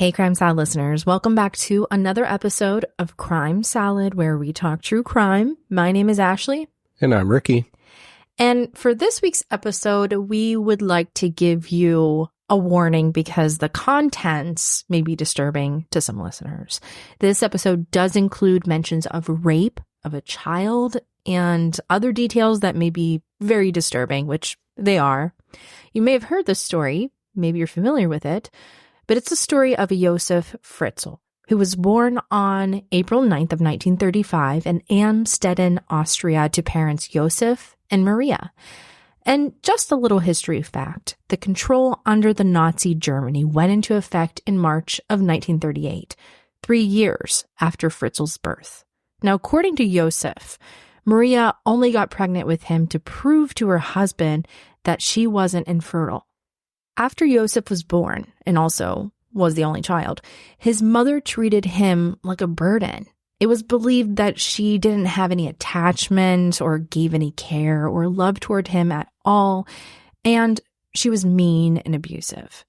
Hey, Crime Salad listeners. Welcome back to another episode of Crime Salad, where we talk true crime. My name is Ashley. And I'm Ricky. And for this week's episode, we would like to give you a warning because the contents may be disturbing to some listeners. This episode does include mentions of rape of a child and other details that may be very disturbing, which they are. You may have heard this story. Maybe you're familiar with it. But it's the story of Josef Fritzl, who was born on April 9th of 1935 in Amstetten, Austria, to parents Josef and Maria. And just a little history fact, the control under the Nazi Germany went into effect in March of 1938, 3 years after Fritzl's birth. Now, according to Josef, Maria only got pregnant with him to prove to her husband that she wasn't infertile. After Josef was born, and also was the only child, his mother treated him like a burden. It was believed that she didn't have any attachment or gave any care or love toward him at all, and she was mean and abusive.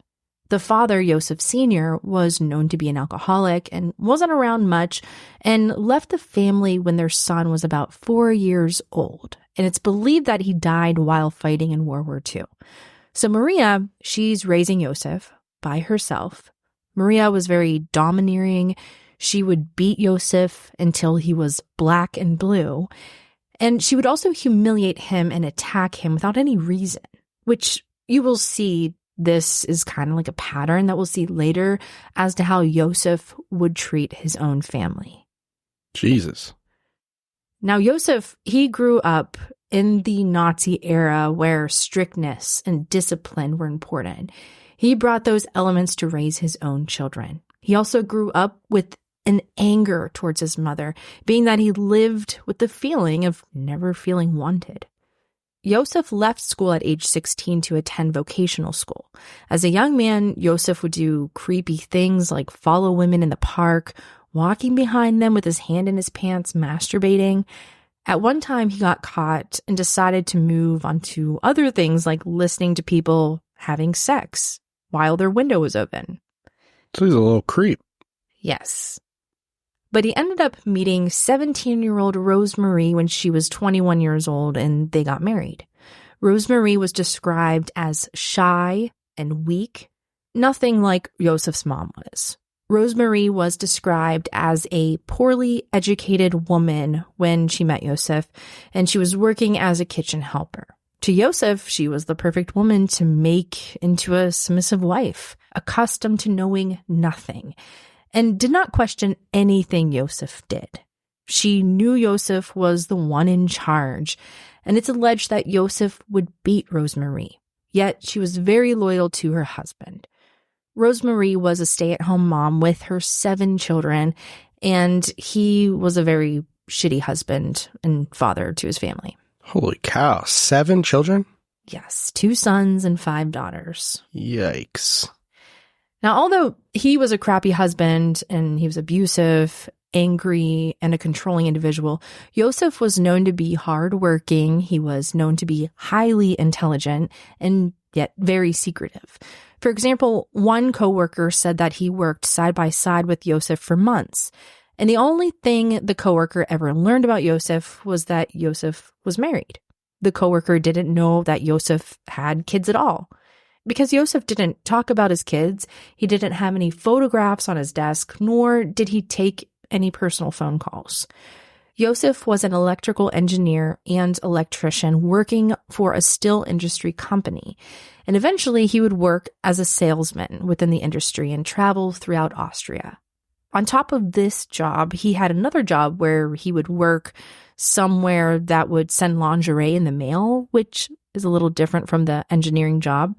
The father, Josef Sr., was known to be an alcoholic and wasn't around much and left the family when their son was about 4 years old, and it's believed that he died while fighting in World War II. So Maria, she's raising Josef by herself. Maria was very domineering. She would beat Josef until he was black and blue. And she would also humiliate him and attack him without any reason, which you will see this is kind of like a pattern that we'll see later as to how Josef would treat his own family. Jesus. Now, Josef, he grew up in the Nazi era where strictness and discipline were important. He brought those elements to raise his own children. He also grew up with an anger towards his mother, being that he lived with the feeling of never feeling wanted. Josef left school at age 16 to attend vocational school. As a young man, Josef would do creepy things like follow women in the park, walking behind them with his hand in his pants, masturbating. At one time, he got caught and decided to move on to other things like listening to people having sex while their window was open. So he's a little creep. Yes. But he ended up meeting 17-year-old Rosemarie when she was 21 years old, and they got married. Rosemarie was described as shy and weak, nothing like Josef's mom was. Rosemarie was described as a poorly educated woman when she met Josef, and she was working as a kitchen helper. To Josef, she was the perfect woman to make into a submissive wife, accustomed to knowing nothing, and did not question anything Josef did. She knew Josef was the one in charge, and it's alleged that Josef would beat Rosemarie, yet she was very loyal to her husband. Rosemarie was a stay-at-home mom with her 7 children, and he was a very shitty husband and father to his family. Holy cow, 7 children? Yes, 2 sons and 5 daughters. Yikes. Now, although he was a crappy husband and he was abusive, angry, and a controlling individual, Josef was known to be hardworking. He was known to be highly intelligent and yet very secretive. For example, one coworker said that he worked side by side with Josef for months, and the only thing the coworker ever learned about Josef was that Josef was married. The coworker didn't know that Josef had kids at all. Because Josef didn't talk about his kids, he didn't have any photographs on his desk, nor did he take any personal phone calls. Josef was an electrical engineer and electrician working for a steel industry company, and eventually he would work as a salesman within the industry and travel throughout Austria. On top of this job, he had another job where he would work somewhere that would send lingerie in the mail, which is a little different from the engineering job,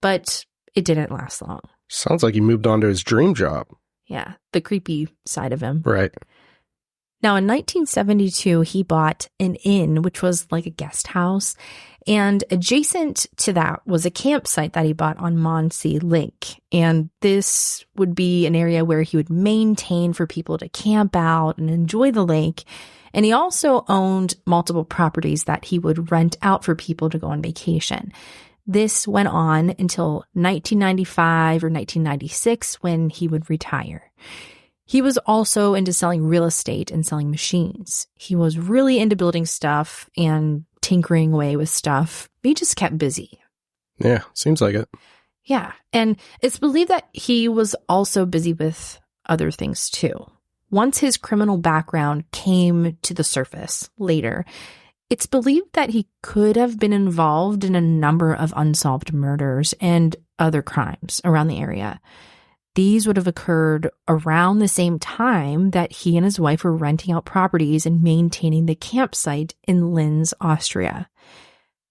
but it didn't last long. Sounds like he moved on to his dream job. Yeah, the creepy side of him. Right. Now, in 1972, he bought an inn, which was like a guest house, and adjacent to that was a campsite that he bought on Mondsee Lake. And this would be an area where he would maintain for people to camp out and enjoy the lake. And he also owned multiple properties that he would rent out for people to go on vacation. This went on until 1995 or 1996 when he would retire. He was also into selling real estate and selling machines. He was really into building stuff and tinkering away with stuff. He just kept busy. Yeah, seems like it. Yeah, and it's believed that he was also busy with other things too. Once his criminal background came to the surface later, it's believed that he could have been involved in a number of unsolved murders and other crimes around the area. These would have occurred around the same time that he and his wife were renting out properties and maintaining the campsite in Linz, Austria.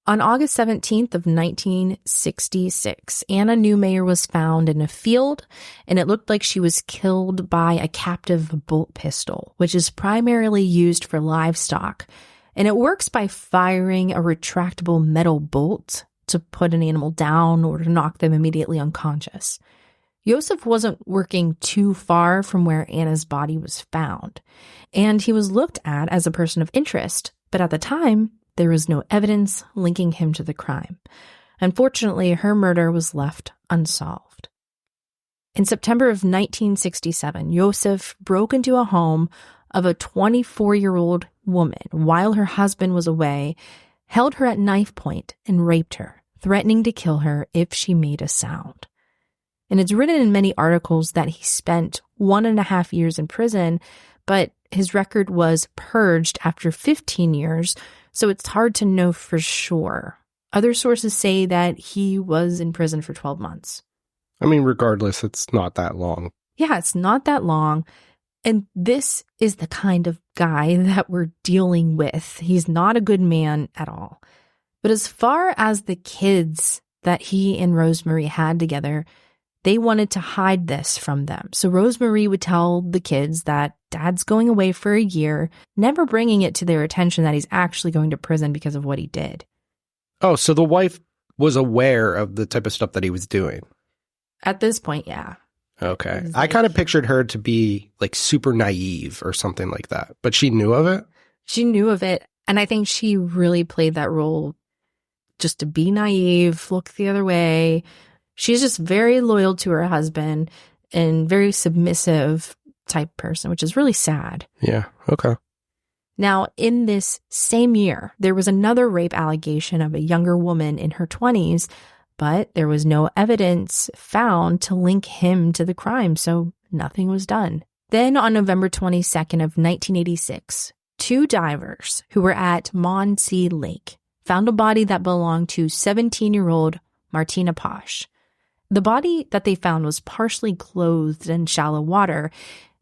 On August 17th of 1966, Anna Newmayer was found in a field, and it looked like she was killed by a captive bolt pistol, which is primarily used for livestock. And it works by firing a retractable metal bolt to put an animal down or to knock them immediately unconscious. Josef wasn't working too far from where Anna's body was found, and he was looked at as a person of interest, but at the time, there was no evidence linking him to the crime. Unfortunately, her murder was left unsolved. In September of 1967, Josef broke into a home of a 24-year-old woman while her husband was away, held her at knife point, and raped her, threatening to kill her if she made a sound. And it's written in many articles that he spent 1.5 years in prison, but his record was purged after 15 years, so it's hard to know for sure. Other sources say that he was in prison for 12 months. I mean, regardless, it's not that long. Yeah, it's not that long. And this is the kind of guy that we're dealing with. He's not a good man at all. But as far as the kids that he and Rosemary had together, they wanted to hide this from them. So Rosemary would tell the kids that Dad's going away for a year, never bringing it to their attention that he's actually going to prison because of what he did. Oh, so the wife was aware of the type of stuff that he was doing. At this point, yeah. Okay. Like, I kind of pictured her to be like super naive or something like that, but she knew of it? She knew of it, and I think she really played that role just to be naive, look the other way. She's just very loyal to her husband and very submissive type person, which is really sad. Yeah, okay. Now, in this same year, there was another rape allegation of a younger woman in her 20s, but there was no evidence found to link him to the crime, so nothing was done. Then on November 22nd of 1986, 2 divers who were at Mondsee Lake found a body that belonged to 17-year-old Martina Posch. The body that they found was partially clothed in shallow water,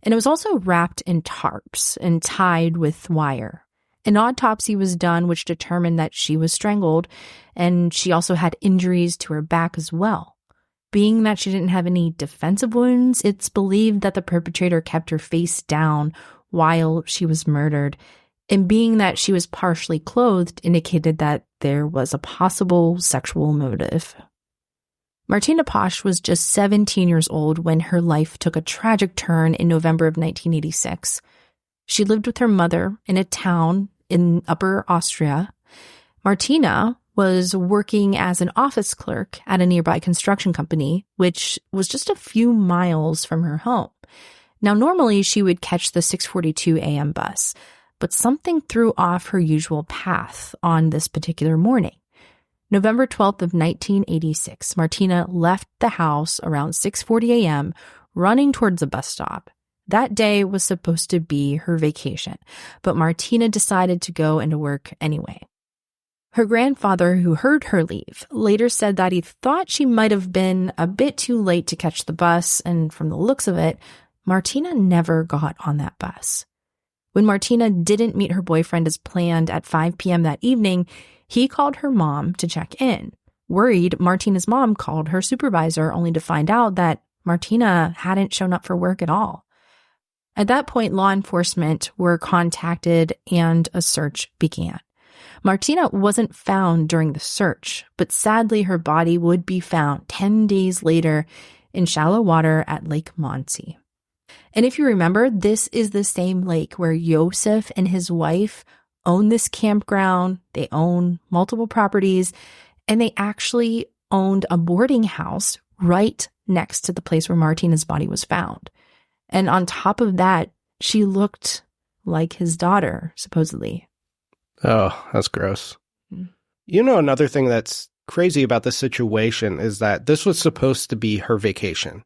and it was also wrapped in tarps and tied with wire. An autopsy was done which determined that she was strangled, and she also had injuries to her back as well. Being that she didn't have any defensive wounds, it's believed that the perpetrator kept her face down while she was murdered, and being that she was partially clothed indicated that there was a possible sexual motive. Martina Posch was just 17 years old when her life took a tragic turn in November of 1986. She lived with her mother in a town in Upper Austria. Martina was working as an office clerk at a nearby construction company, which was just a few miles from her home. Now, normally she would catch the 6:42 a.m. bus, but something threw off her usual path on this particular morning. November 12th of 1986, Martina left the house around 6:40 a.m., running towards the bus stop. That day was supposed to be her vacation, but Martina decided to go into work anyway. Her grandfather, who heard her leave, later said that he thought she might have been a bit too late to catch the bus, and from the looks of it, Martina never got on that bus. When Martina didn't meet her boyfriend as planned at 5 p.m. that evening, he called her mom to check in. Worried, Martina's mom called her supervisor only to find out that Martina hadn't shown up for work at all. At that point, law enforcement were contacted and a search began. Martina wasn't found during the search, but sadly her body would be found 10 days later in shallow water at Lake Mondsee. And if you remember, this is the same lake where Josef and his wife own this campground. They own multiple properties, And they actually owned a boarding house right next to the place where Martina's body was found. And on top of that, she looked like his daughter, supposedly. Oh, that's gross. You know, another thing that's crazy about this situation is that this was supposed to be her vacation.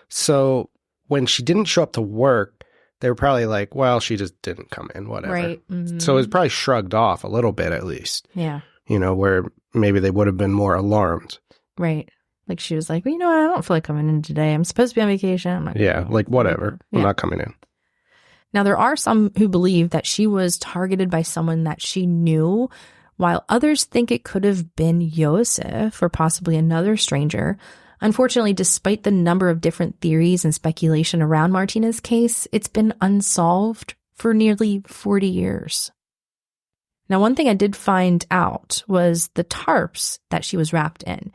So when she didn't show up to work, they were probably like, well, she just didn't come in, whatever. Right. Mm-hmm. So it was probably shrugged off a little bit, at least. Yeah. You know, where maybe they would have been more alarmed. Right. Like she was like, well, you know what? I don't feel like coming in today. I'm supposed to be on vacation. I'm not like whatever. I'm not coming in. Now, there are some who believe that she was targeted by someone that she knew, while others think it could have been Josef or possibly another stranger. Unfortunately, despite the number of different theories and speculation around Martina's case, it's been unsolved for nearly 40 years. Now, one thing I did find out was the tarps that she was wrapped in.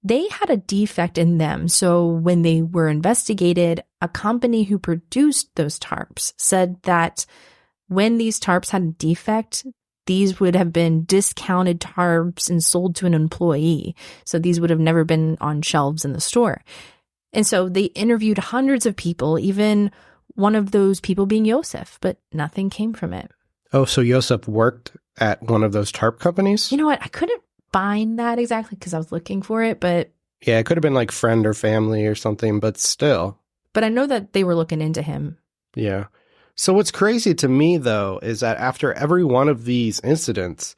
They had a defect in them, so when they were investigated, a company who produced those tarps said that when these tarps had a defect, these would have been discounted tarps and sold to an employee. So these would have never been on shelves in the store. And so they interviewed hundreds of people, even one of those people being Josef, but nothing came from it. Oh, so Josef worked at one of those tarp companies? You know what? I couldn't find that exactly because I was looking for it, but... Yeah, it could have been like friend or family or something, but still. But I know that they were looking into him. Yeah. So what's crazy to me, though, is that after every one of these incidents,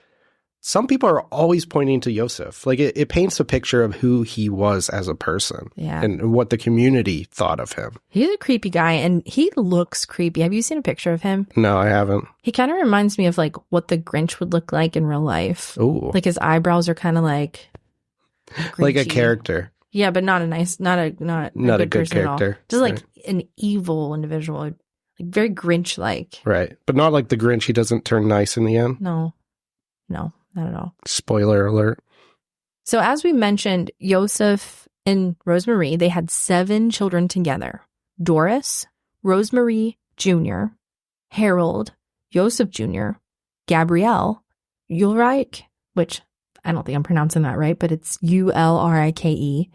some people are always pointing to Josef. Like, it paints a picture of who he was as a person. Yeah. And what the community thought of him. He's a creepy guy, and he looks creepy. Have you seen a picture of him? No, I haven't. He kind of reminds me of, like, what the Grinch would look like in real life. Ooh. Like, his eyebrows are kind of, like... like a character. Yeah, but not a nice... Not a good character. Just, like, an evil individual. Like, very Grinch-like. Right. But not like the Grinch. He doesn't turn nice in the end. No, not at all. Spoiler alert. So as we mentioned, Josef and Rosemarie, they had 7 children together. Doris, Rosemarie Jr., Harold, Josef Jr., Gabrielle, Ulrike, which I don't think I'm pronouncing that right, but it's Ulrike,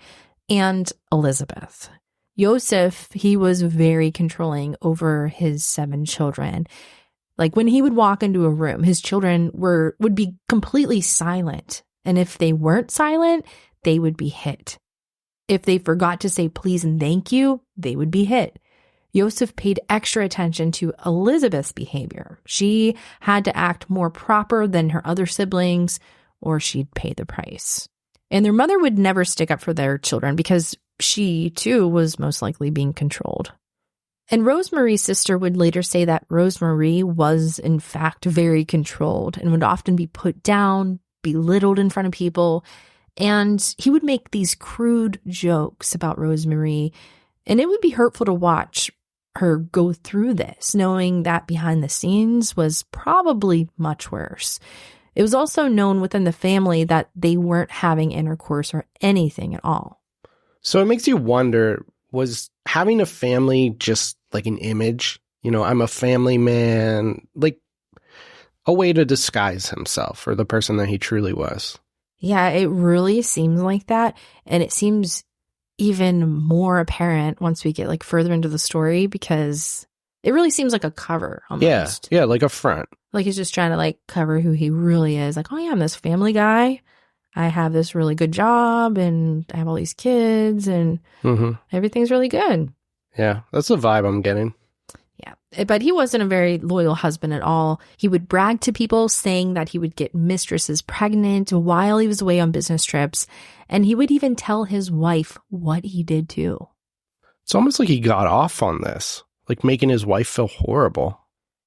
and Elisabeth. Josef, he was very controlling over his 7 children. Like when he would walk into a room, his children would be completely silent. And if they weren't silent, they would be hit. If they forgot to say please and thank you, they would be hit. Josef paid extra attention to Elisabeth's behavior. She had to act more proper than her other siblings, or she'd pay the price. And their mother would never stick up for their children because she, too, was most likely being controlled. And Rosemarie's sister would later say that Rosemarie was, in fact, very controlled and would often be put down, belittled in front of people. And he would make these crude jokes about Rosemarie. And it would be hurtful to watch her go through this, knowing that behind the scenes was probably much worse. It was also known within the family that they weren't having intercourse or anything at all. So it makes you wonder, was having a family just like an image? You know, I'm a family man, like a way to disguise himself or the person that he truly was. Yeah, it really seems like that. And it seems even more apparent once we get like further into the story because it really seems like a cover almost. Yeah, like a front. Like he's just trying to like cover who he really is. Like, oh yeah, I'm this family guy. I have this really good job and I have all these kids and everything's really good. Yeah, that's the vibe I'm getting. Yeah, but he wasn't a very loyal husband at all. He would brag to people saying that he would get mistresses pregnant while he was away on business trips. And he would even tell his wife what he did too. It's almost like he got off on this, like making his wife feel horrible.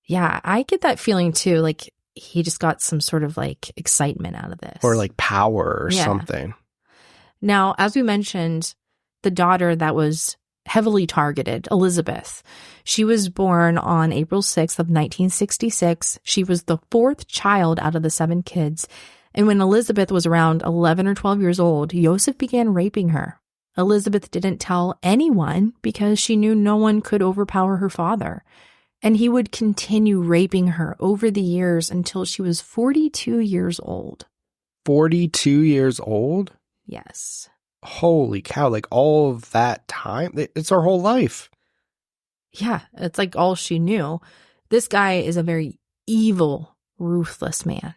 Yeah, I get that feeling too. Like he just got some sort of like excitement out of this. Or like power or something. Now, as we mentioned, the daughter that was heavily targeted, Elisabeth, she was born on April 6th of 1966. She was the 4th child out of the 7 kids. And when Elisabeth was around 11 or 12 years old, Josef began raping her. Elisabeth didn't tell anyone because she knew no one could overpower her father. And he would continue raping her over the years until she was 42 years old. 42 years old? Yes. Holy cow, like all of that time? It's her whole life. Yeah, it's like all she knew. This guy is a very evil, ruthless man.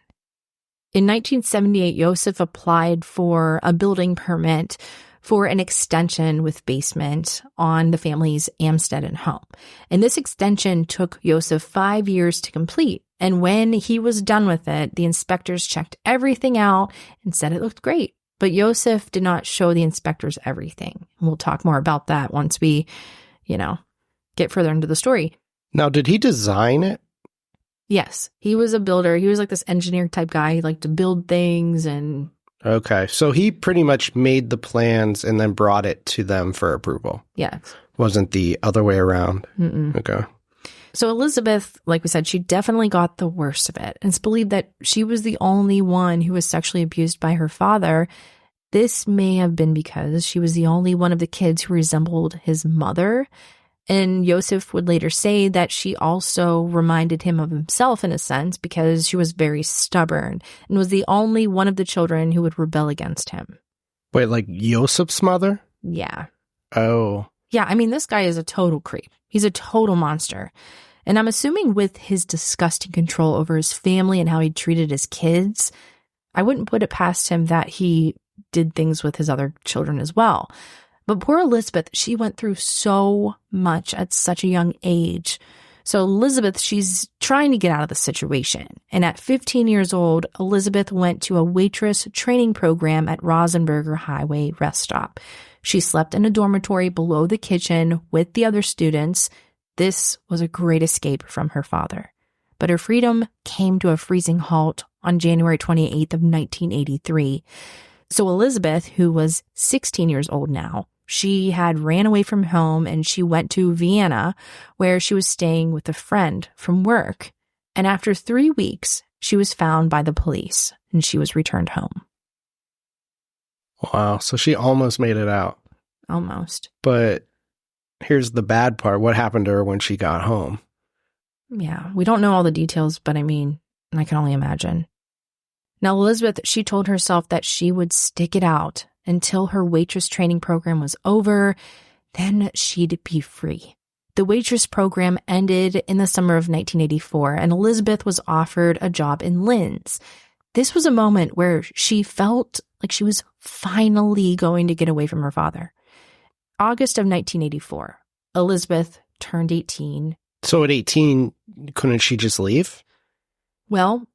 In 1978, Josef applied for a building permit for an extension with basement on the family's Amstetten home. And this extension took Josef 5 years to complete. And when he was done with it, the inspectors checked everything out and said it looked great. But Josef did not show the inspectors everything. And we'll talk more about that once we, get further into the story. Now, did he design it? Yes, he was a builder. He was like this engineer type guy. He liked to build things and... Okay, so he pretty much made the plans and then brought it to them for approval. Yes. Wasn't the other way around. Mm-mm. Okay. So Elisabeth, like we said, she definitely got the worst of it. And it's believed that she was the only one who was sexually abused by her father. This may have been because she was the only one of the kids who resembled his mother. And Josef would later say that she also reminded him of himself in a sense because she was very stubborn and was the only one of the children who would rebel against him. Wait, like Josef's mother? Yeah. Oh. Yeah, I mean, this guy is a total creep. He's a total monster. And I'm assuming with his disgusting control over his family and how he treated his kids, I wouldn't put it past him that he did things with his other children as well. But poor Elisabeth, she went through so much at such a young age. So Elisabeth, she's trying to get out of the situation. And at 15 years old, Elisabeth went to a waitress training program at Rosenberger Highway rest stop. She slept in a dormitory below the kitchen with the other students. This was a great escape from her father. But her freedom came to a freezing halt on January 28th of 1983. So Elisabeth, who was 16 years old now, she had ran away from home and she went to Vienna, where she was staying with a friend from work. And after 3 weeks, she was found by the police and she was returned home. Wow. So she almost made it out. Almost. But here's the bad part. What happened to her when she got home? Yeah, we don't know all the details, but I mean, I can only imagine. Now, Elisabeth, she told herself that she would stick it out until her waitress training program was over. Then she'd be free. The waitress program ended in the summer of 1984, and Elisabeth was offered a job in Linz. This was a moment where she felt like she was finally going to get away from her father. August of 1984, Elisabeth turned 18. So at 18, couldn't she just leave? Well,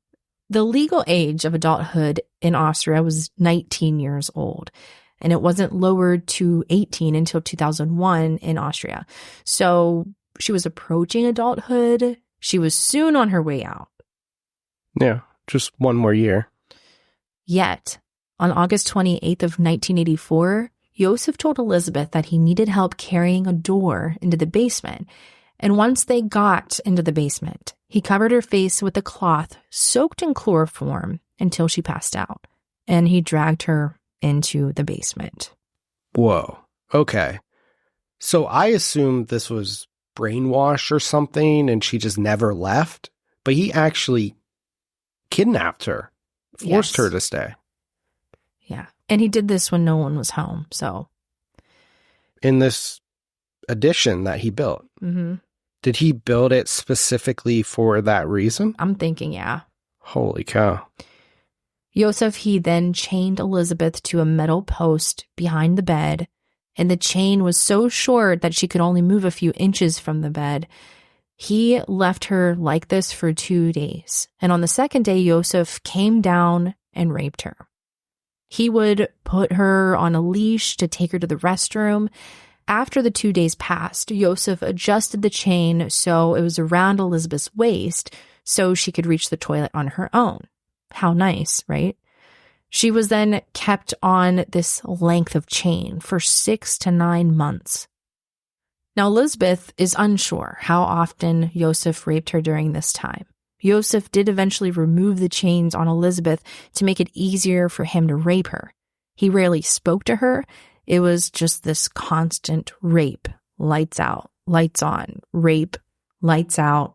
the legal age of adulthood in Austria was 19 years old, and it wasn't lowered to 18 until 2001 in Austria. So she was approaching adulthood. She was soon on her way out. Yeah, just one more year. Yet, on August 28th of 1984, Josef told Elisabeth that he needed help carrying a door into the basement. And once they got into the basement, he covered her face with a cloth soaked in chloroform until she passed out. And he dragged her into the basement. Whoa. Okay. So I assumed this was brainwash or something and she just never left. But he actually kidnapped her, forced her to stay. Yeah. And he did this when no one was home. So in this addition that he built. Mm-hmm. Did he build it specifically for that reason? I'm thinking, yeah. Holy cow. Josef, he then chained Elisabeth to a metal post behind the bed, and the chain was so short that she could only move a few inches from the bed. He left her like this for 2 days, and on the second day, Josef came down and raped her. He would put her on a leash to take her to the restroom. After the 2 days passed, Josef adjusted the chain so it was around Elisabeth's waist so she could reach the toilet on her own. How nice, right? She was then kept on this length of chain for 6 to 9 months. Now, Elisabeth is unsure how often Josef raped her during this time. Josef did eventually remove the chains on Elisabeth to make it easier for him to rape her. He rarely spoke to her. It was just this constant rape, lights out, lights on, rape, lights out,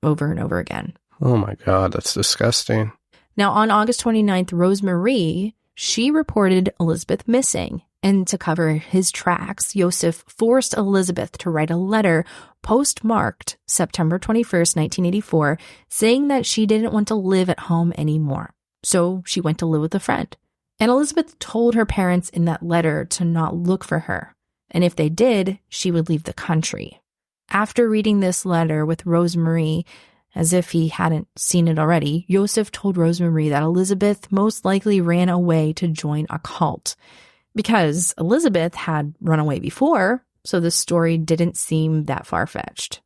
over and over again. Oh my God, that's disgusting. Now, on August 29th, Rosemarie, she reported Elisabeth missing. And to cover his tracks, Josef forced Elisabeth to write a letter postmarked September 21st, 1984, saying that she didn't want to live at home anymore. So she went to live with a friend. And Elisabeth told her parents in that letter to not look for her. And if they did, she would leave the country. After reading this letter with Rosemarie, as if he hadn't seen it already, Josef told Rosemarie that Elisabeth most likely ran away to join a cult. Because Elisabeth had run away before, so the story didn't seem that far-fetched.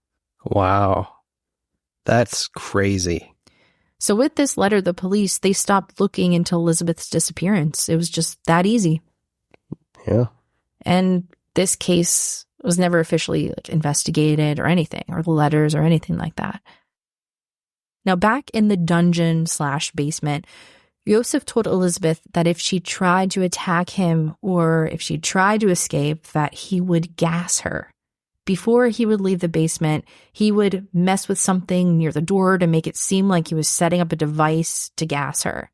Wow. That's crazy. So with this letter, the police, they stopped looking into Elisabeth's disappearance. It was just that easy. Yeah. And this case was never officially investigated or anything, or the letters or anything like that. Now, back in the dungeon/basement, Josef told Elisabeth that if she tried to attack him or if she tried to escape, that he would gas her. Before he would leave the basement, he would mess with something near the door to make it seem like he was setting up a device to gas her.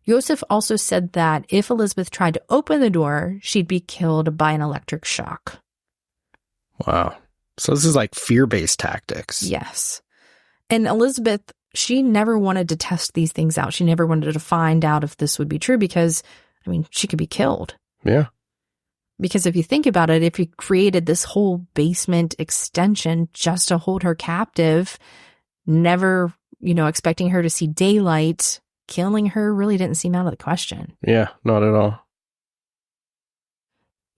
Josef also said that if Elisabeth tried to open the door, she'd be killed by an electric shock. Wow. So this is like fear-based tactics. Yes. And Elisabeth, she never wanted to test these things out. She never wanted to find out if this would be true because, I mean, she could be killed. Yeah. Because if you think about it, if you created this whole basement extension just to hold her captive, never, expecting her to see daylight, killing her really didn't seem out of the question. Yeah, not at all.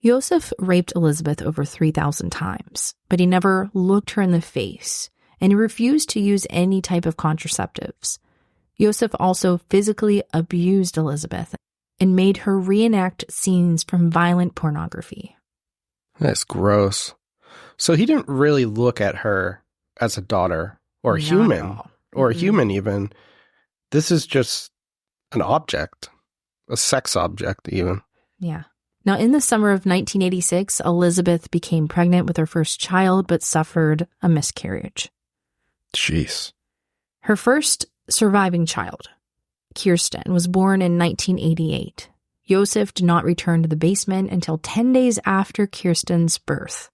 Josef raped Elisabeth over 3,000 times, but he never looked her in the face, and he refused to use any type of contraceptives. Josef also physically abused Elisabeth and made her reenact scenes from violent pornography. That's gross. So he didn't really look at her as a daughter or a human or a human even. This is just an object, a sex object even. Yeah. Now, in the summer of 1986, Elisabeth became pregnant with her first child, but suffered a miscarriage. Jeez. Her first surviving child, Kirsten, was born in 1988. Josef did not return to the basement until 10 days after Kirsten's birth.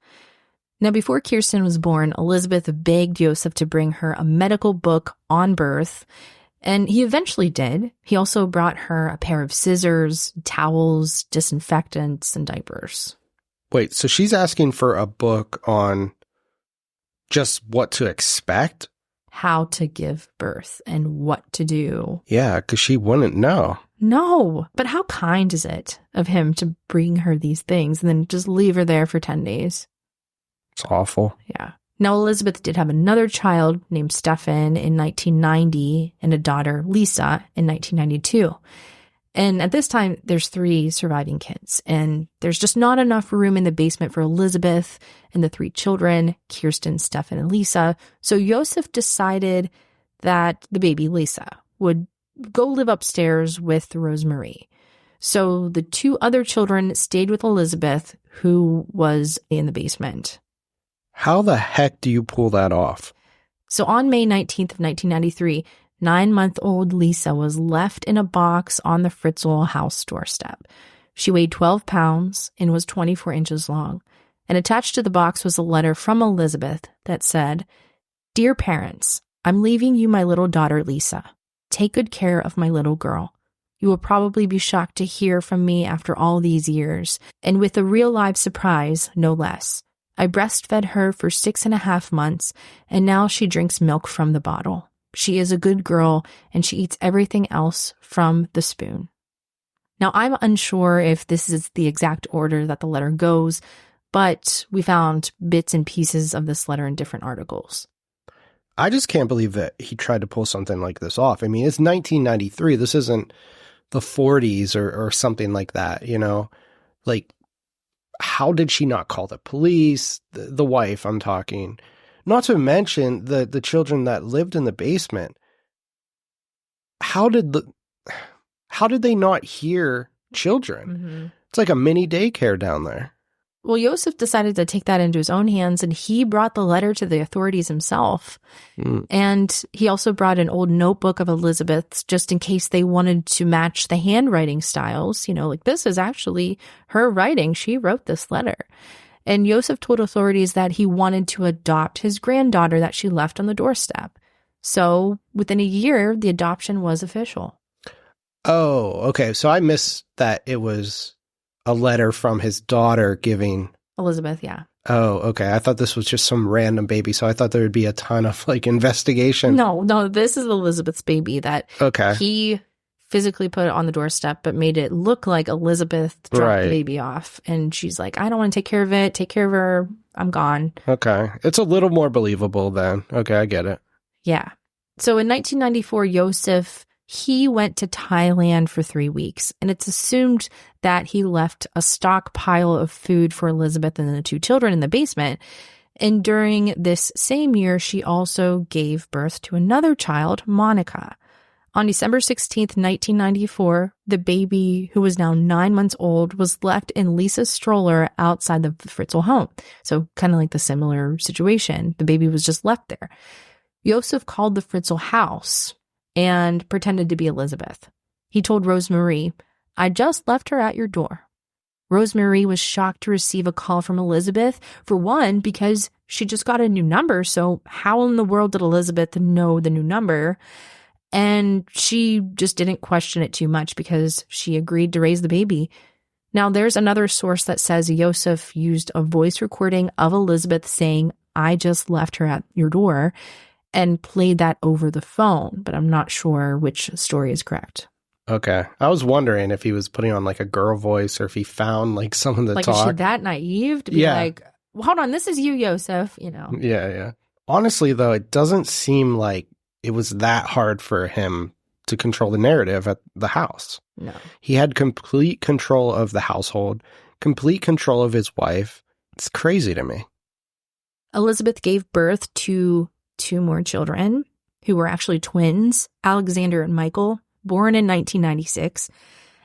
Now, before Kirsten was born, Elisabeth begged Josef to bring her a medical book on birth, and he eventually did. He also brought her a pair of scissors, towels, disinfectants, and diapers. Wait, so she's asking for a book on just what to expect? How to give birth and what to do. Yeah, because she wouldn't know. No, but how kind is it of him to bring her these things and then just leave her there for 10 days? It's awful. Yeah. Now, Elisabeth did have another child named Stefan in 1990 and a daughter, Lisa, in 1992. And at this time, there's 3 surviving kids, and there's just not enough room in the basement for Elisabeth and the 3 children, Kirsten, Stefan, and Lisa. So Josef decided that the baby, Lisa, would go live upstairs with Rosemarie. So the 2 other children stayed with Elisabeth, who was in the basement. How the heck do you pull that off? So on May 19th of 1993, 9-month-old Lisa was left in a box on the Fritzl house doorstep. She weighed 12 pounds and was 24 inches long. And attached to the box was a letter from Elisabeth that said, "Dear parents, I'm leaving you my little daughter, Lisa. Take good care of my little girl. You will probably be shocked to hear from me after all these years, and with a real live surprise, no less. I breastfed her for 6.5 months, and now she drinks milk from the bottle. She is a good girl, and she eats everything else from the spoon." Now, I'm unsure if this is the exact order that the letter goes, but we found bits and pieces of this letter in different articles. I just can't believe that he tried to pull something like this off. I mean, it's 1993. This isn't the 40s or something like that, Like, how did she not call the police? The wife, I'm talking. Not to mention the children that lived in the basement. How did they not hear children? Mm-hmm. It's like a mini daycare down there. Well, Josef decided to take that into his own hands, and he brought the letter to the authorities himself. And he also brought an old notebook of Elisabeth's just in case they wanted to match the handwriting styles. You know, like, this is actually her writing. She wrote this letter. And Josef told authorities that he wanted to adopt his granddaughter that she left on the doorstep. So within a year, the adoption was official. Oh, okay. So I missed that it was a letter from his daughter giving Elisabeth, yeah. Oh, okay. I thought this was just some random baby, so I thought there would be a ton of like investigation. No, this is Elisabeth's baby that he physically put it on the doorstep, but made it look like Elisabeth dropped the baby off. And she's like, I don't want to take care of it. Take care of her. I'm gone. Okay. It's a little more believable then. Okay, I get it. Yeah. So in 1994, Josef, he went to Thailand for 3 weeks, and it's assumed that he left a stockpile of food for Elisabeth and the 2 children in the basement. And during this same year, she also gave birth to another child, Monica. On December 16th, 1994, the baby, who was now 9 months old, was left in Lisa's stroller outside the Fritzl home. So kind of like the similar situation. The baby was just left there. Josef called the Fritzl house and pretended to be Elisabeth. He told Rosemarie, I just left her at your door. Rosemarie was shocked to receive a call from Elisabeth, for one, because she just got a new number, so how in the world did Elisabeth know the new number? And she just didn't question it too much because she agreed to raise the baby. Now, there's another source that says Josef used a voice recording of Elisabeth saying, I just left her at your door, and played that over the phone, but I'm not sure which story is correct. Okay. I was wondering if he was putting on like a girl voice or if he found like someone to like, talk. Like, is she that naive to be like, well, hold on, this is you, Josef, you know? Yeah. Honestly, though, it doesn't seem like it was that hard for him to control the narrative at the house. No. He had complete control of the household, complete control of his wife. It's crazy to me. Elisabeth gave birth to 2 more children who were actually twins, Alexander and Michael, born in 1996.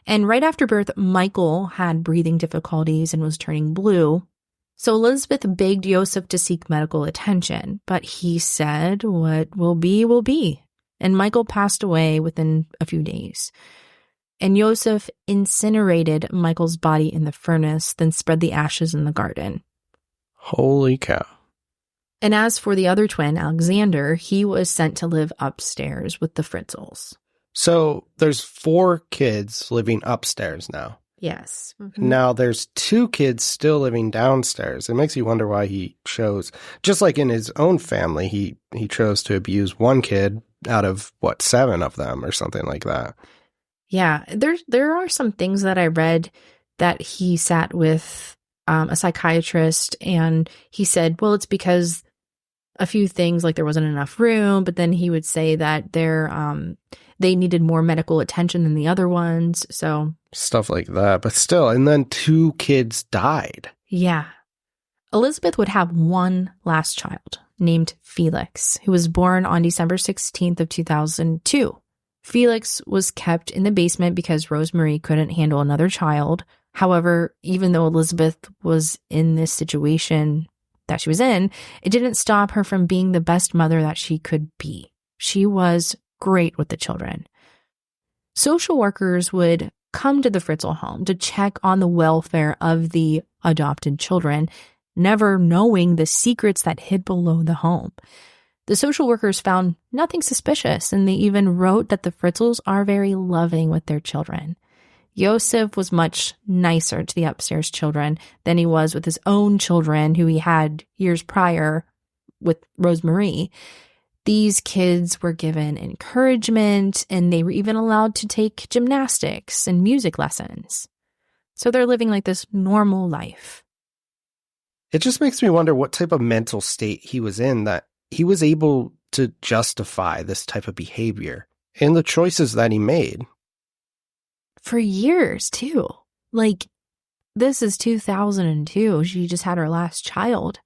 And right after birth, Michael had breathing difficulties and was turning blue. So Elisabeth begged Josef to seek medical attention, but he said, what will be, will be. And Michael passed away within a few days. And Josef incinerated Michael's body in the furnace, then spread the ashes in the garden. Holy cow. And as for the other twin, Alexander, he was sent to live upstairs with the Fritzls. So there's 4 kids living upstairs now. Yes. Mm-hmm. Now there's 2 kids still living downstairs. It makes you wonder why he chose, just like in his own family, he chose to abuse 1 kid out of, 7 of them or something like that. Yeah. There are some things that I read that he sat with a psychiatrist, and he said, well, it's because a few things, like there wasn't enough room, but then he would say that they needed more medical attention than the other ones. So stuff like that. But still, and then 2 kids died. Yeah. Elisabeth would have one last child named Felix, who was born on December 16th of 2002. Felix was kept in the basement because Rosemarie couldn't handle another child. However, even though Elisabeth was in this situation that she was in, it didn't stop her from being the best mother that she could be. She was great with the children. Social workers would come to the Fritzl home to check on the welfare of the adopted children, never knowing the secrets that hid below the home. The social workers found nothing suspicious, and they even wrote that the Fritzls are very loving with their children. Josef was much nicer to the upstairs children than he was with his own children, who he had years prior with Rosemarie. These kids were given encouragement, and they were even allowed to take gymnastics and music lessons. So they're living like this normal life. It just makes me wonder what type of mental state he was in that he was able to justify this type of behavior and the choices that he made. For years, too. Like, this is 2002. She just had her last child.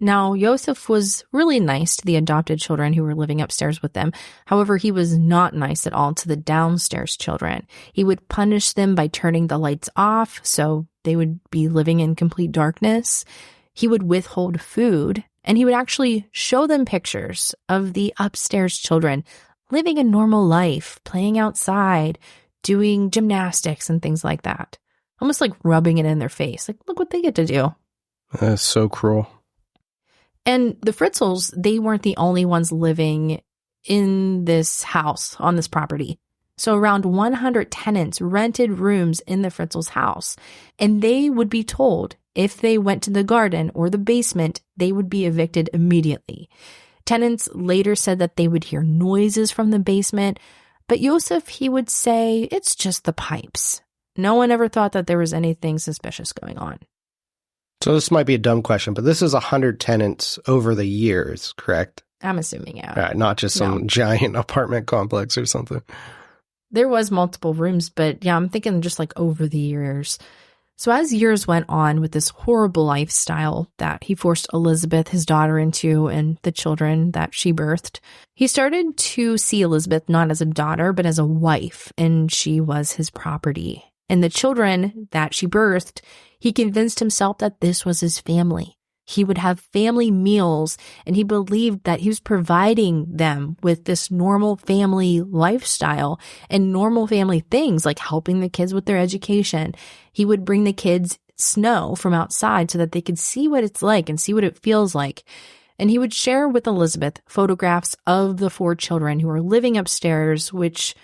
Now, Josef was really nice to the adopted children who were living upstairs with them. However, he was not nice at all to the downstairs children. He would punish them by turning the lights off, so they would be living in complete darkness. He would withhold food, and he would actually show them pictures of the upstairs children living a normal life, playing outside, doing gymnastics and things like that. Almost like rubbing it in their face. Like, look what they get to do. That's so cruel. And the Fritzls, they weren't the only ones living in this house, on this property. So around 100 tenants rented rooms in the Fritzls' house, and they would be told if they went to the garden or the basement, they would be evicted immediately. Tenants later said that they would hear noises from the basement, but Josef, he would say it's just the pipes. No one ever thought that there was anything suspicious going on. So this might be a dumb question, but this is 100 tenants over the years, correct? I'm assuming, yeah. All right, not just some giant apartment complex or something. There was multiple rooms, but yeah, I'm thinking just like over the years. So as years went on with this horrible lifestyle that he forced Elisabeth, his daughter, into and the children that she birthed, he started to see Elisabeth not as a daughter, but as a wife, and she was his property. And the children that she birthed, he convinced himself that this was his family. He would have family meals, and he believed that he was providing them with this normal family lifestyle and normal family things like helping the kids with their education. He would bring the kids snow from outside so that they could see what it's like and see what it feels like. And he would share with Elisabeth photographs of the 4 children who were living upstairs, which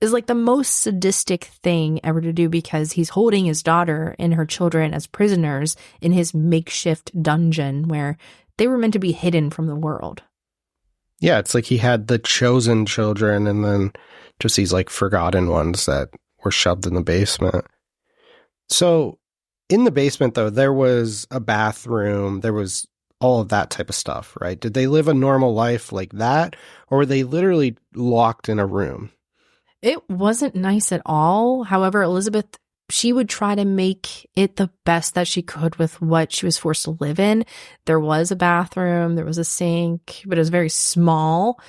is like the most sadistic thing ever to do because he's holding his daughter and her children as prisoners in his makeshift dungeon where they were meant to be hidden from the world. Yeah, it's like he had the chosen children and then just these like forgotten ones that were shoved in the basement. So in the basement, though, there was a bathroom, there was all of that type of stuff, right? Did they live a normal life like that, or were they literally locked in a room? It wasn't nice at all. However, Elisabeth, she would try to make it the best that she could with what she was forced to live in. There was a bathroom, there was a sink, but it was very small.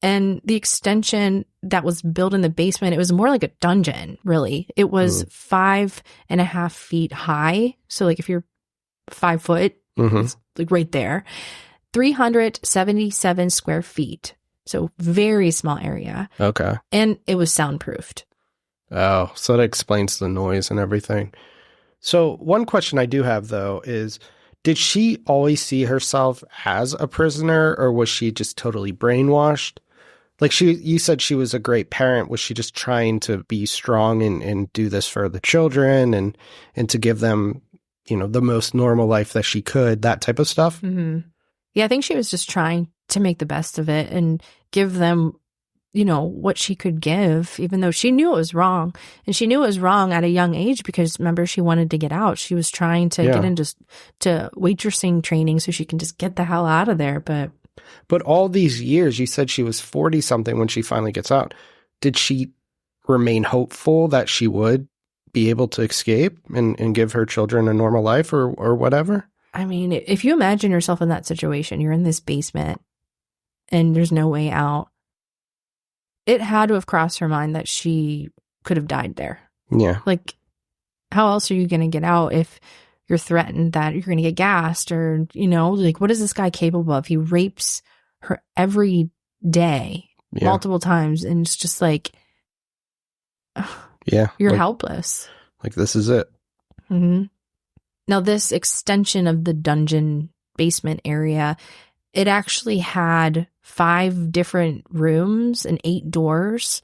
And the extension that was built in the basement, it was more like a dungeon, really. It was 5.5 feet high. So like if you're 5 foot, it's like right there. 377 square feet. So very small area. Okay. And it was soundproofed. Oh, so that explains the noise and everything. So one question I do have, though, is did she always see herself as a prisoner, or was she just totally brainwashed? Like you said she was a great parent. Was she just trying to be strong and do this for the children and to give them, you know, the most normal life that she could, that type of stuff? Mm-hmm. Yeah, I think she was just trying to make the best of it and give them, you know, what she could give, even though she knew it was wrong. And she knew it was wrong at a young age because, remember, she wanted to get out. She was trying to get into waitressing training so she can just get the hell out of there. But all these years, you said she was 40-something when she finally gets out. Did she remain hopeful that she would be able to escape and give her children a normal life or whatever? I mean, if you imagine yourself in that situation, you're in this basement and there's no way out. It had to have crossed her mind that she could have died there. Yeah. Like, how else are you going to get out if you're threatened that you're going to get gassed or, you know, like, what is this guy capable of? He rapes her every day, multiple times. And it's just like, you're helpless. Like, this is it. Mm-hmm. Now, this extension of the dungeon basement area, it actually had 5 different rooms and 8 doors.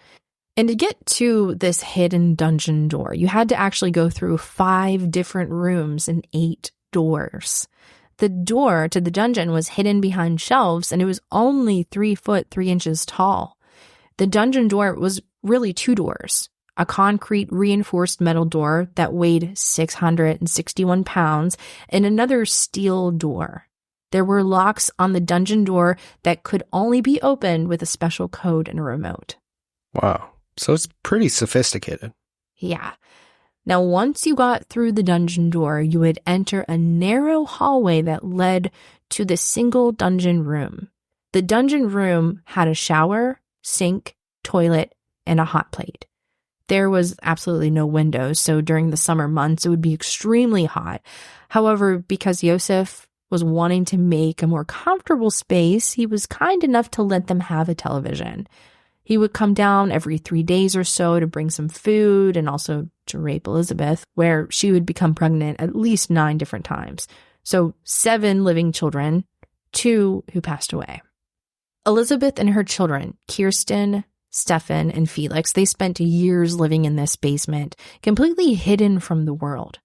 And to get to this hidden dungeon door, you had to actually go through 5 different rooms and 8 doors. The door to the dungeon was hidden behind shelves, and it was only 3 foot 3 inches tall. The dungeon door was really 2 doors. A concrete reinforced metal door that weighed 661 pounds, and another steel door. There were locks on the dungeon door that could only be opened with a special code and a remote. Wow. So it's pretty sophisticated. Yeah. Now, once you got through the dungeon door, you would enter a narrow hallway that led to the single dungeon room. The dungeon room had a shower, sink, toilet, and a hot plate. There was absolutely no windows, so during the summer months, it would be extremely hot. However, because Josef was wanting to make a more comfortable space, he was kind enough to let them have a television. He would come down every 3 days or so to bring some food and also to rape Elisabeth, where she would become pregnant at least 9 different times. So 7 living children, 2 who passed away. Elisabeth and her children, Kirsten, Stefan, and Felix, they spent years living in this basement, completely hidden from the world.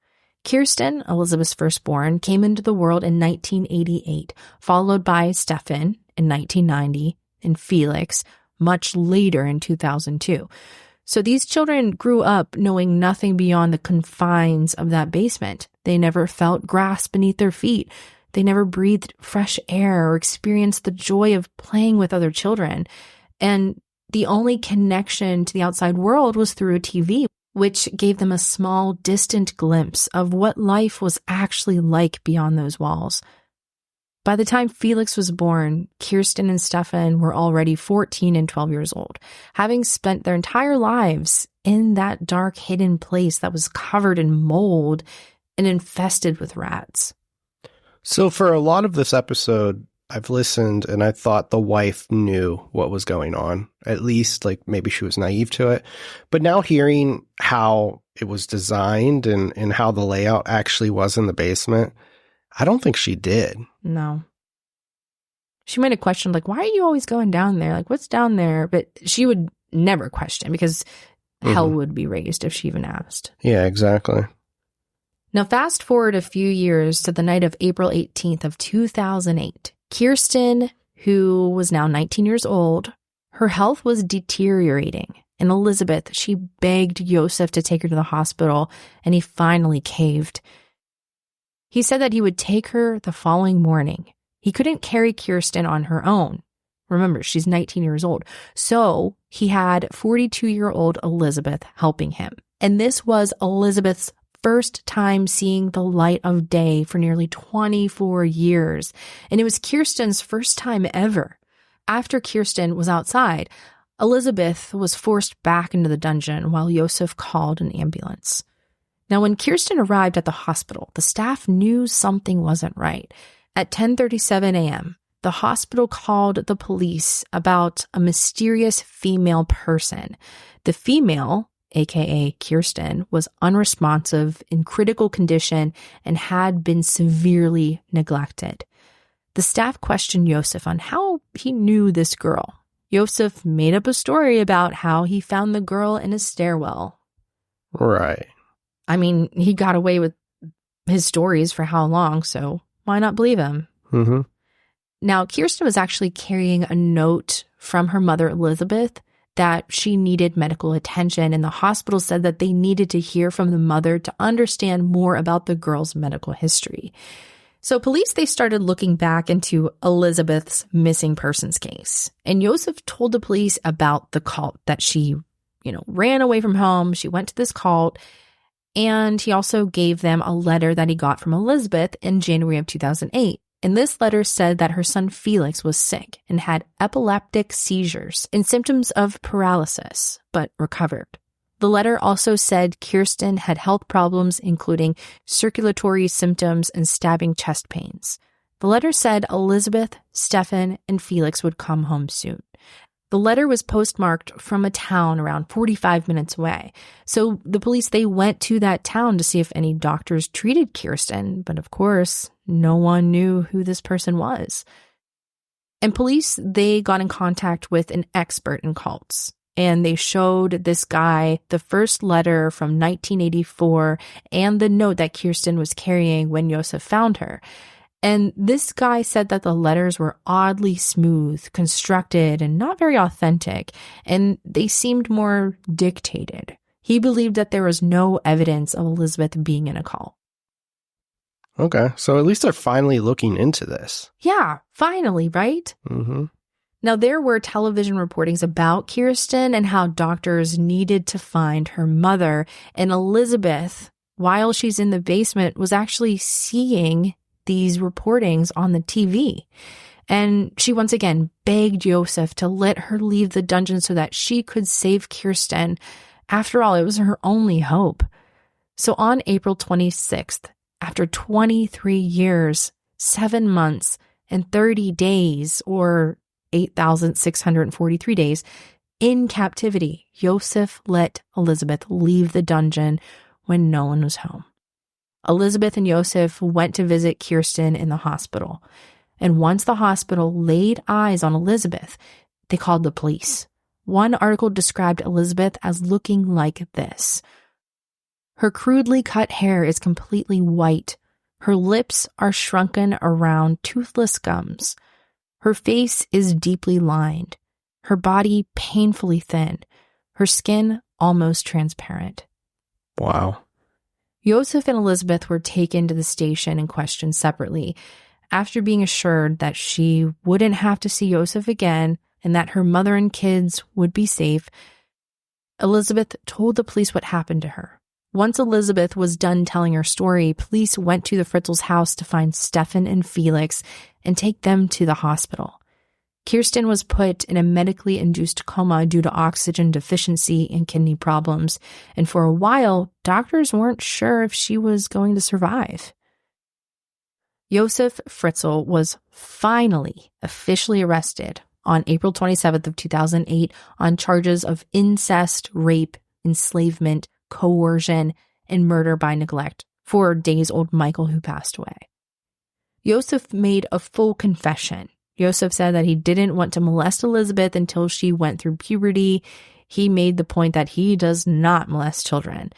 Kirsten, Elisabeth's firstborn, came into the world in 1988, followed by Stefan in 1990 and Felix much later in 2002. So these children grew up knowing nothing beyond the confines of that basement. They never felt grass beneath their feet. They never breathed fresh air or experienced the joy of playing with other children. And the only connection to the outside world was through a TV, which gave them a small, distant glimpse of what life was actually like beyond those walls. By the time Felix was born, Kirsten and Stefan were already 14 and 12 years old, having spent their entire lives in that dark, hidden place that was covered in mold and infested with rats. So for a lot of this episode, I've listened and I thought the wife knew what was going on. At least, like, maybe she was naive to it. But now hearing how it was designed and how the layout actually was in the basement, I don't think she did. No. She might have questioned, like, why are you always going down there? Like, what's down there? But she would never question because hell would be raised if she even asked. Yeah, exactly. Now, fast forward a few years to the night of April 18th of 2008. Kirsten, who was now 19 years old, her health was deteriorating. And Elisabeth, she begged Josef to take her to the hospital, and he finally caved. He said that he would take her the following morning. He couldn't carry Kirsten on her own. Remember, she's 19 years old. So he had 42-year-old Elisabeth helping him. And this was Elisabeth's first time seeing the light of day for nearly 24 years. And it was Kirsten's first time ever. After Kirsten was outside, Elisabeth was forced back into the dungeon while Josef called an ambulance. Now, when Kirsten arrived at the hospital, the staff knew something wasn't right. At 10:37 a.m., the hospital called the police about a mysterious female person. The female, aka Kirsten, was unresponsive, in critical condition, and had been severely neglected. The staff questioned Josef on how he knew this girl. Josef made up a story about how he found the girl in a stairwell. Right. I mean, he got away with his stories for how long, so why not believe him? Mm-hmm. Now, Kirsten was actually carrying a note from her mother, Elisabeth, that she needed medical attention, and the hospital said that they needed to hear from the mother to understand more about the girl's medical history. So police, they started looking back into Elisabeth's missing persons case, and Josef told the police about the cult that she, ran away from home. She went to this cult, and he also gave them a letter that he got from Elisabeth in January of 2008. And this letter said that her son Felix was sick and had epileptic seizures and symptoms of paralysis, but recovered. The letter also said Kirsten had health problems, including circulatory symptoms and stabbing chest pains. The letter said Elisabeth, Stefan, and Felix would come home soon. The letter was postmarked from a town around 45 minutes away. So the police, they went to that town to see if any doctors treated Kirsten, but of course, no one knew who this person was. And police, they got in contact with an expert in cults, and they showed this guy the first letter from 1984 and the note that Kirsten was carrying when Josef found her. And this guy said that the letters were oddly smooth, constructed, and not very authentic, and they seemed more dictated. He believed that there was no evidence of Elisabeth being in a cult. Okay, so at least they're finally looking into this. Yeah, finally, right? Mm-hmm. Now, there were television reportings about Kirsten and how doctors needed to find her mother, and Elisabeth, while she's in the basement, was actually seeing these reportings on the TV. And she once again begged Josef to let her leave the dungeon so that she could save Kirsten. After all, it was her only hope. So on April 26th, after 23 years, 7 months, and 30 days, or 8,643 days, in captivity, Josef let Elisabeth leave the dungeon when no one was home. Elisabeth and Josef went to visit Kirsten in the hospital. And once the hospital laid eyes on Elisabeth, they called the police. One article described Elisabeth as looking like this. Her crudely cut hair is completely white. Her lips are shrunken around toothless gums. Her face is deeply lined. Her body painfully thin. Her skin almost transparent. Wow. Josef and Elisabeth were taken to the station and questioned separately. After being assured that she wouldn't have to see Josef again and that her mother and kids would be safe, Elisabeth told the police what happened to her. Once Elisabeth was done telling her story, police went to the Fritzl's house to find Stefan and Felix and take them to the hospital. Kirsten was put in a medically induced coma due to oxygen deficiency and kidney problems, and for a while, doctors weren't sure if she was going to survive. Josef Fritzl was finally officially arrested on April 27th of 2008 on charges of incest, rape, enslavement, coercion, and murder by neglect for days-old Michael, who passed away. Josef made a full confession. Josef said that he didn't want to molest Elisabeth until she went through puberty. He made the point that he does not molest children.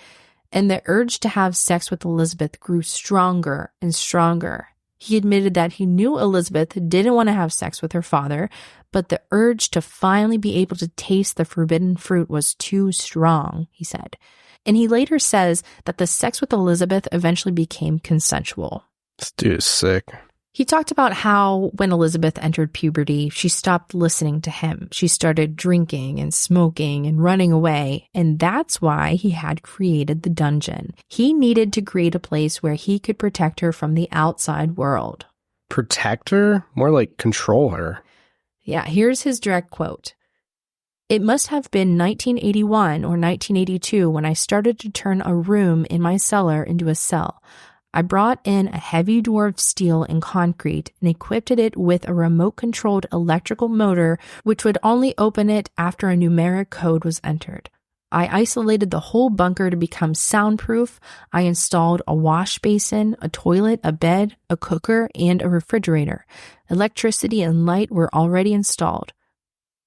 And the urge to have sex with Elisabeth grew stronger and stronger. He admitted that he knew Elisabeth didn't want to have sex with her father, but the urge to finally be able to taste the forbidden fruit was too strong, he said. And he later says that the sex with Elisabeth eventually became consensual. This dude is sick. He talked about how when Elisabeth entered puberty, she stopped listening to him. She started drinking and smoking and running away, and that's why he had created the dungeon. He needed to create a place where he could protect her from the outside world. Protect her? More like control her. Yeah, here's his direct quote. It must have been 1981 or 1982 when I started to turn a room in my cellar into a cell. I brought in a heavy dwarf steel and concrete and equipped it with a remote-controlled electrical motor which would only open it after a numeric code was entered. I isolated the whole bunker to become soundproof. I installed a wash basin, a toilet, a bed, a cooker, and a refrigerator. Electricity and light were already installed.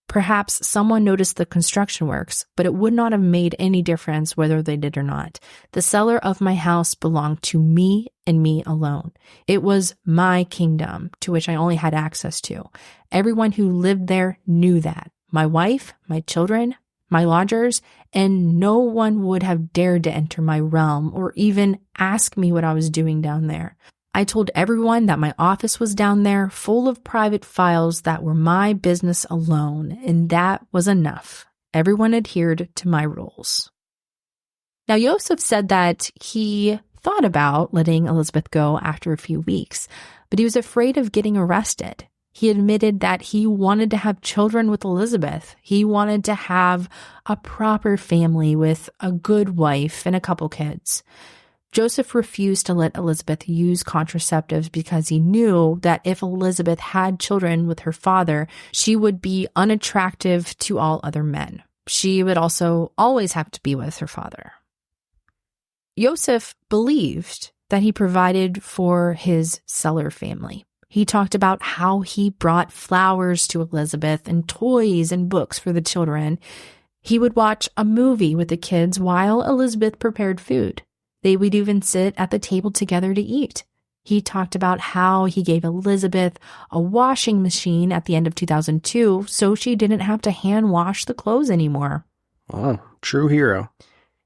Perhaps someone noticed the construction works, but it would not have made any difference whether they did or not. The cellar of my house belonged to me and me alone. It was my kingdom, to which I only had access to. Everyone who lived there knew that. My wife, my children, my lodgers, and no one would have dared to enter my realm or even ask me what I was doing down there. I told everyone that my office was down there full of private files that were my business alone, and that was enough. Everyone adhered to my rules. Now, Josef said that he thought about letting Elisabeth go after a few weeks, but he was afraid of getting arrested. He admitted that he wanted to have children with Elisabeth. He wanted to have a proper family with a good wife and a couple kids. Josef refused to let Elisabeth use contraceptives because he knew that if Elisabeth had children with her father, she would be unattractive to all other men. She would also always have to be with her father. Josef believed that he provided for his cellar family. He talked about how he brought flowers to Elisabeth and toys and books for the children. He would watch a movie with the kids while Elisabeth prepared food. They would even sit at the table together to eat. He talked about how he gave Elisabeth a washing machine at the end of 2002 so she didn't have to hand wash the clothes anymore. Wow, true hero.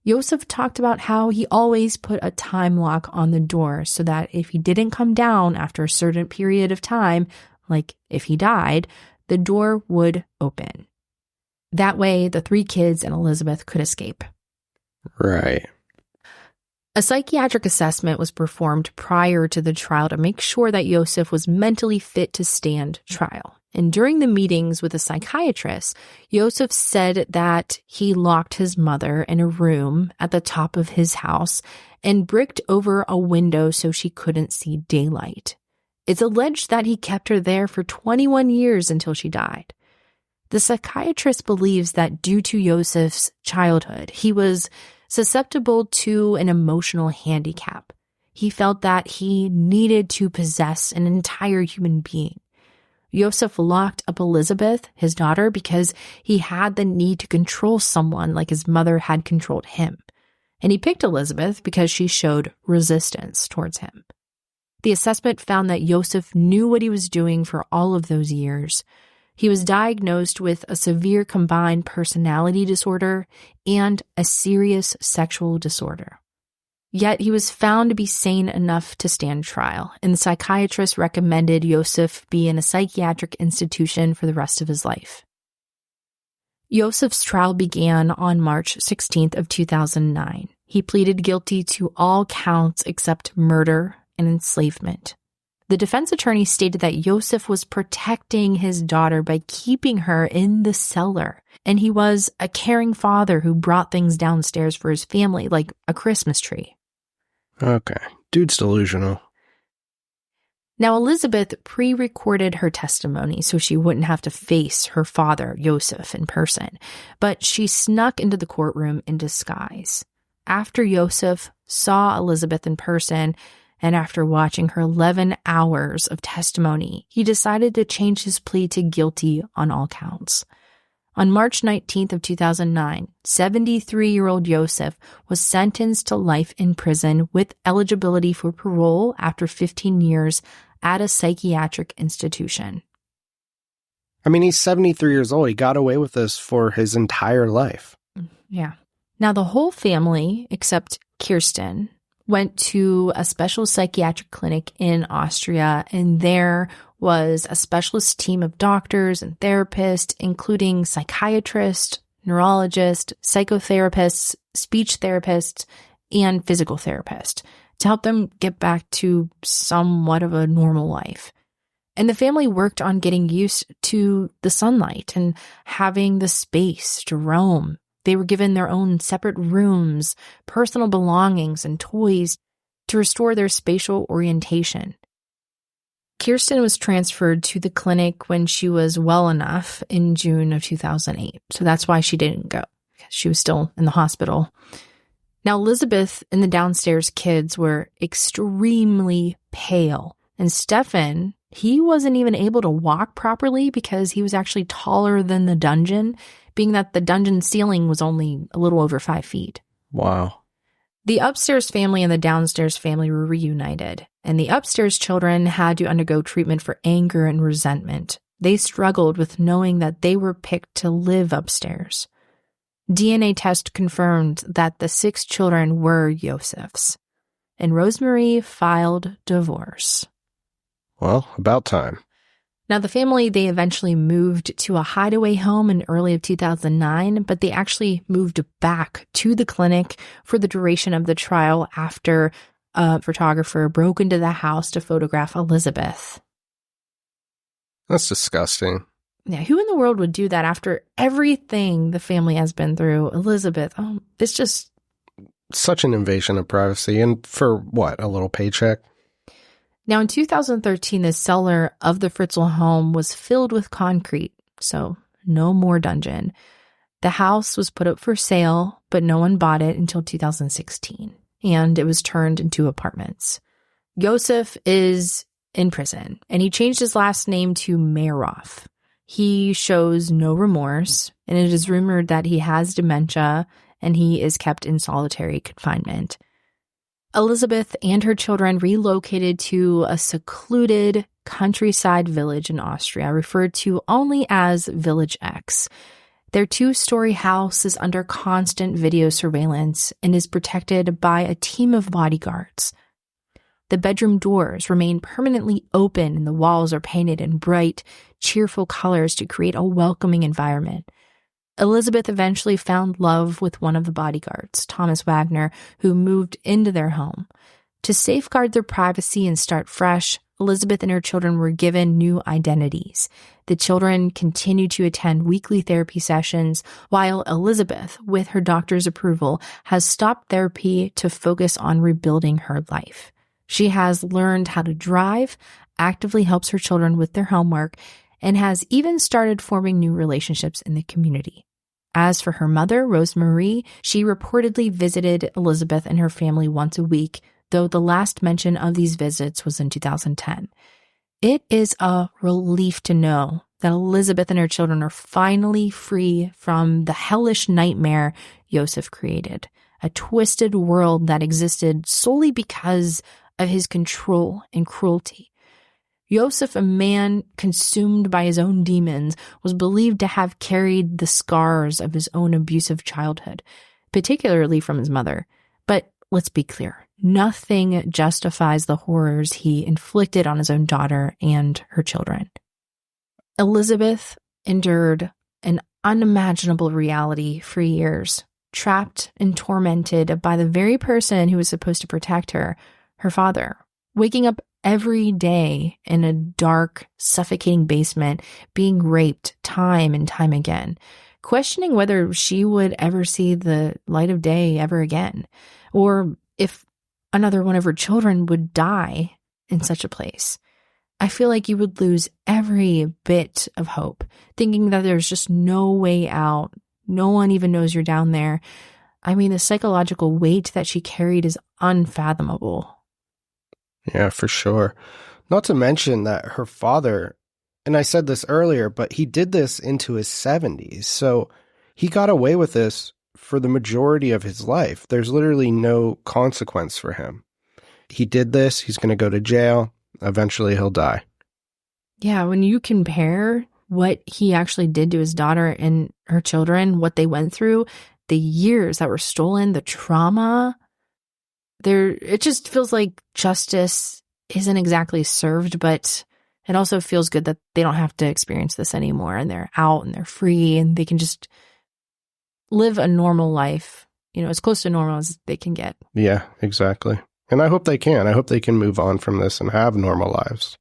Josef talked about how he always put a time lock on the door so that if he didn't come down after a certain period of time, like if he died, the door would open. That way, the 3 kids and Elisabeth could escape. Right. A psychiatric assessment was performed prior to the trial to make sure that Josef was mentally fit to stand trial. And during the meetings with a psychiatrist, Josef said that he locked his mother in a room at the top of his house and bricked over a window so she couldn't see daylight. It's alleged that he kept her there for 21 years until she died. The psychiatrist believes that due to Josef's childhood, he was susceptible to an emotional handicap. He felt that he needed to possess an entire human being. Josef locked up Elisabeth, his daughter, because he had the need to control someone like his mother had controlled him. And he picked Elisabeth because she showed resistance towards him. The assessment found that Josef knew what he was doing for all of those years. He was diagnosed with a severe combined personality disorder and a serious sexual disorder. Yet he was found to be sane enough to stand trial, and the psychiatrist recommended Josef be in a psychiatric institution for the rest of his life. Josef's trial began on March 16th of 2009. He pleaded guilty to all counts except murder and enslavement. The defense attorney stated that Josef was protecting his daughter by keeping her in the cellar, and he was a caring father who brought things downstairs for his family, like a Christmas tree. Okay, dude's delusional. Now, Elisabeth pre-recorded her testimony so she wouldn't have to face her father, Josef, in person, but she snuck into the courtroom in disguise. After Josef saw Elisabeth in person, and after watching her 11 hours of testimony, he decided to change his plea to guilty on all counts. On March 19th of 2009, 73-year-old Josef was sentenced to life in prison with eligibility for parole after 15 years at a psychiatric institution. I mean, he's 73 years old. He got away with this for his entire life. Yeah. Now, the whole family, except Kirsten, went to a special psychiatric clinic in Austria, and there was a specialist team of doctors and therapists, including psychiatrists, neurologists, psychotherapists, speech therapists, and physical therapists to help them get back to somewhat of a normal life. And the family worked on getting used to the sunlight and having the space to roam. They were given their own separate rooms, personal belongings, and toys to restore their spatial orientation. Kirsten was transferred to the clinic when she was well enough in June of 2008. So that's why she didn't go, because she was still in the hospital. Now, Elisabeth and the downstairs kids were extremely pale. And Stefan, he wasn't even able to walk properly because he was actually taller than the dungeon, being that the dungeon ceiling was only a little over 5 feet. Wow. The upstairs family and the downstairs family were reunited, and the upstairs children had to undergo treatment for anger and resentment. They struggled with knowing that they were picked to live upstairs. DNA test confirmed that the 6 children were Josef's, and Rosemary filed divorce. Well, about time. Now, the family, they eventually moved to a hideaway home in early of 2009, but they actually moved back to the clinic for the duration of the trial after a photographer broke into the house to photograph Elisabeth. That's disgusting. Yeah, who in the world would do that after everything the family has been through? Elisabeth, it's just... Such an invasion of privacy. And for what, a little paycheck? Now, in 2013, the cellar of the Fritzl home was filled with concrete, so no more dungeon. The house was put up for sale, but no one bought it until 2016, and it was turned into apartments. Josef is in prison, and he changed his last name to Meroff. He shows no remorse, and it is rumored that he has dementia, and he is kept in solitary confinement. Elisabeth and her children relocated to a secluded countryside village in Austria, referred to only as Village X. Their 2-story house is under constant video surveillance and is protected by a team of bodyguards. The bedroom doors remain permanently open and the walls are painted in bright, cheerful colors to create a welcoming environment. Elisabeth eventually found love with one of the bodyguards, Thomas Wagner, who moved into their home. To safeguard their privacy and start fresh, Elisabeth and her children were given new identities. The children continued to attend weekly therapy sessions, while Elisabeth, with her doctor's approval, has stopped therapy to focus on rebuilding her life. She has learned how to drive, actively helps her children with their homework, and has even started forming new relationships in the community. As for her mother, Rosemarie, she reportedly visited Elisabeth and her family once a week, though the last mention of these visits was in 2010. It is a relief to know that Elisabeth and her children are finally free from the hellish nightmare Josef created, a twisted world that existed solely because of his control and cruelty. Josef, a man consumed by his own demons, was believed to have carried the scars of his own abusive childhood, particularly from his mother. But let's be clear, nothing justifies the horrors he inflicted on his own daughter and her children. Elisabeth endured an unimaginable reality for years, trapped and tormented by the very person who was supposed to protect her, her father, waking up every day in a dark, suffocating basement, being raped time and time again, questioning whether she would ever see the light of day ever again, or if another one of her children would die in such a place. I feel like you would lose every bit of hope, thinking that there's just no way out. No one even knows you're down there. I mean, the psychological weight that she carried is unfathomable. Yeah, for sure. Not to mention that her father, and I said this earlier, but he did this into his 70s. So he got away with this for the majority of his life. There's literally no consequence for him. He did this. He's going to go to jail. Eventually he'll die. Yeah, when you compare what he actually did to his daughter and her children, what they went through, the years that were stolen, the trauma, it just feels like justice isn't exactly served, but it also feels good that they don't have to experience this anymore, and they're out and they're free and they can just live a normal life, as close to normal as they can get. Yeah, exactly. And I hope they can. I hope they can move on from this and have normal lives.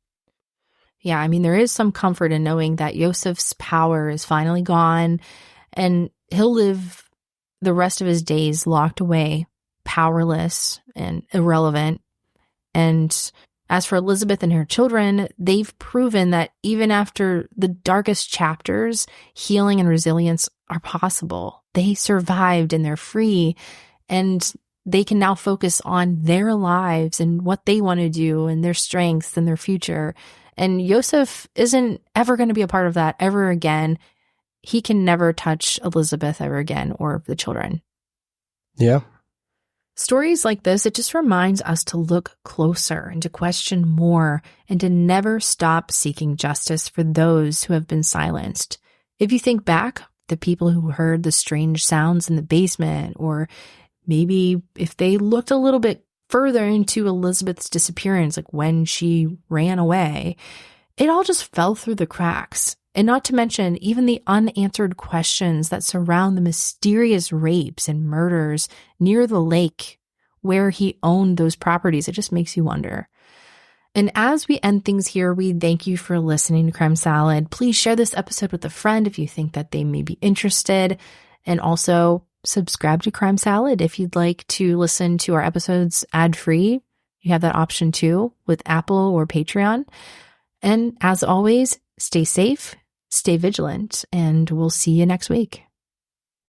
Yeah, I mean, there is some comfort in knowing that Josef's power is finally gone and he'll live the rest of his days locked away, powerless and irrelevant. And as for Elisabeth and her children, they've proven that even after the darkest chapters, healing and resilience are possible. They survived and they're free, and they can now focus on their lives and what they want to do and their strengths and their future. And Josef isn't ever going to be a part of that ever again. He can never touch Elisabeth ever again or the children. Yeah. Stories like this, it just reminds us to look closer and to question more and to never stop seeking justice for those who have been silenced. If you think back, the people who heard the strange sounds in the basement, or maybe if they looked a little bit further into Elisabeth's disappearance, like when she ran away, it all just fell through the cracks. And not to mention even the unanswered questions that surround the mysterious rapes and murders near the lake where he owned those properties. It just makes you wonder. And as we end things here, we thank you for listening to Crime Salad. Please share this episode with a friend if you think that they may be interested. And also subscribe to Crime Salad if you'd like to listen to our episodes ad-free. You have that option too with Apple or Patreon. And as always, stay safe, stay vigilant, and we'll see you next week.